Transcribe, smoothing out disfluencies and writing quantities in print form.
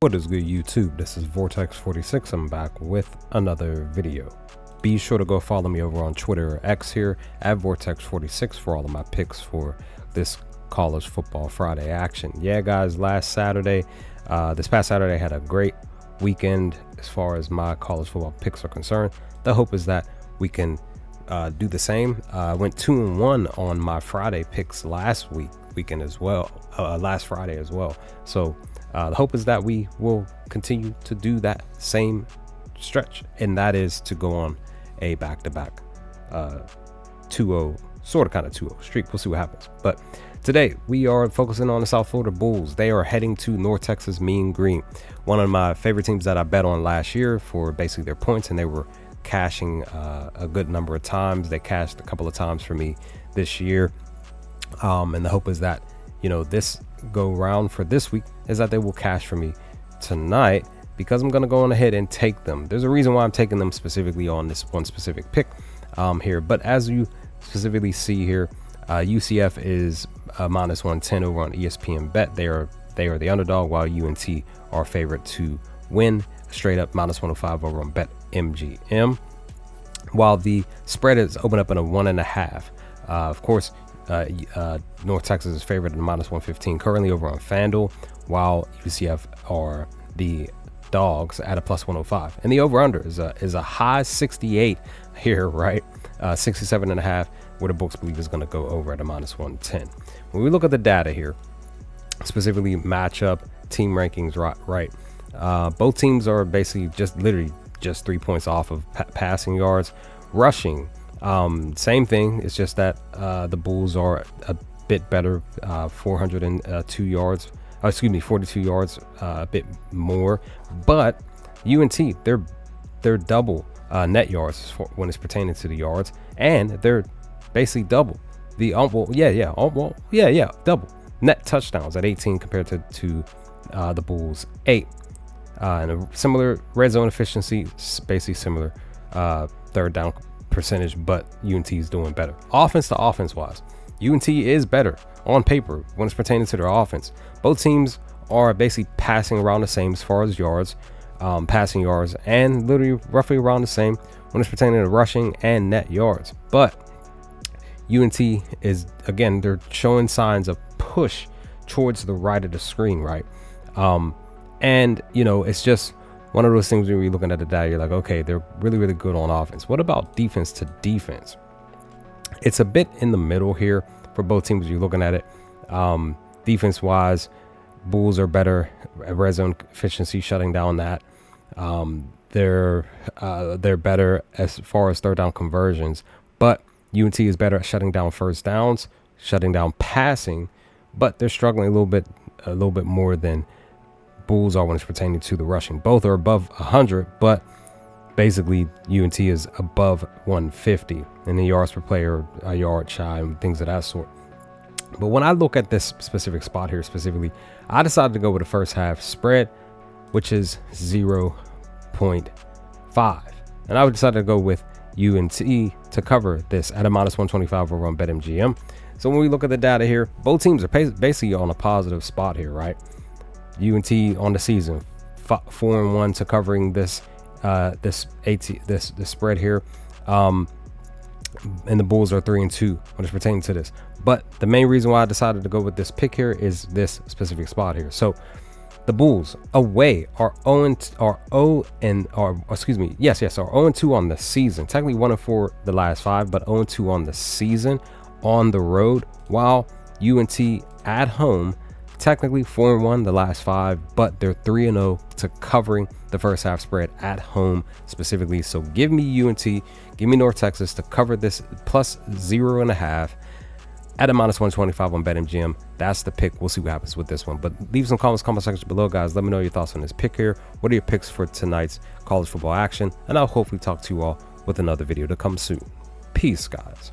What is good, YouTube? This is Vortex46. I'm back with another video. Be sure to go follow me over on Twitter or X here at Vortex46 for all of my picks for this College Football Friday action. Yeah, guys, this past Saturday, I had a great weekend as far as my college football picks are concerned. The hope is that we can do the same. I went 2-1 on my Friday picks last Friday as well. So the hope is that we will continue to do that same stretch, and that is to go on a back-to-back 2-0, sort of kind of 2-0 streak. We'll see what happens. But today we are focusing on the South Florida Bulls. They are heading to North Texas Mean Green, one of my favorite teams that I bet on last year for basically their points, and they were cashing a good number of times. They cashed a couple of times for me this year, and the hope is that, you know, this go round for this week is that they will cash for me tonight, because I'm going to go on ahead and take them. There's a reason why I'm taking them specifically on this one specific pick here, but as you specifically see here, UCF is -110 over on ESPN Bet. They are the underdog, while UNT are favorite to win, straight up -105 over on Bet MGM, while the spread is open up in a 1.5. Of course, North Texas is favored at -115 currently over on FanDuel, while UCF are the dogs at a +105, and the over-under is a high 68 here, right? 67.5, where the books believe is going to go over at a -110. When we look at the data here, specifically matchup team rankings, right? Both teams are basically just 3 points off of passing yards. Rushing, same thing. It's just that the Bulls are a bit better, 42 yards, a bit more. But UNT, they're double net yards when it's pertaining to the yards, and they're basically double the double net touchdowns at 18 compared to the Bulls 8, and a similar red zone efficiency, basically similar third down percentage, but UNT is doing better offense to offense wise. UNT is better on paper when it's pertaining to their offense. Both teams are basically passing around the same as far as yards, passing yards, and literally roughly around the same when it's pertaining to rushing and net yards. But UNT is, again, they're showing signs of push towards the right of the screen, right? And you know, it's just one of those things when you're looking at the data, you're like, okay, they're really, really good on offense. What about defense to defense? It's a bit in the middle here for both teams. You're looking at it defense wise, Bulls are better at red zone efficiency, shutting down that. They're better as far as third down conversions, but UNT is better at shutting down first downs, shutting down passing, but they're struggling a little bit more than Bulls are when it's pertaining to the rushing. Both are above 100, but basically UNT is above 150 in the yards per play, or a yard shy, and things of that sort. But when I look at this specific spot here specifically, I decided to go with the first half spread, which is 0.5, and I decided to go with UNT to cover this at a -125 over on BetMGM. So when we look at the data here, both teams are basically on a positive spot here, right? UNT on the season 4-1 to covering this spread here, and the Bulls are 3-2 when it's pertaining to this. But the main reason why I decided to go with this pick here is this specific spot here. So the Bulls away are 0-2 on the season. Technically 1-4 the last 5, but 0-2 on the season on the road, while UNT at home technically 4-1 the last 5, but they're 3-0 to covering the first half spread at home specifically. So give me UNT, give me North Texas to cover this plus 0.5 at a -125 on BetMGM. That's the pick. We'll see what happens with this one, but leave some comments, comment section below, guys. Let me know your thoughts on this pick here. What are your picks for tonight's college football action? And I'll hopefully talk to you all with another video to come soon. Peace, guys.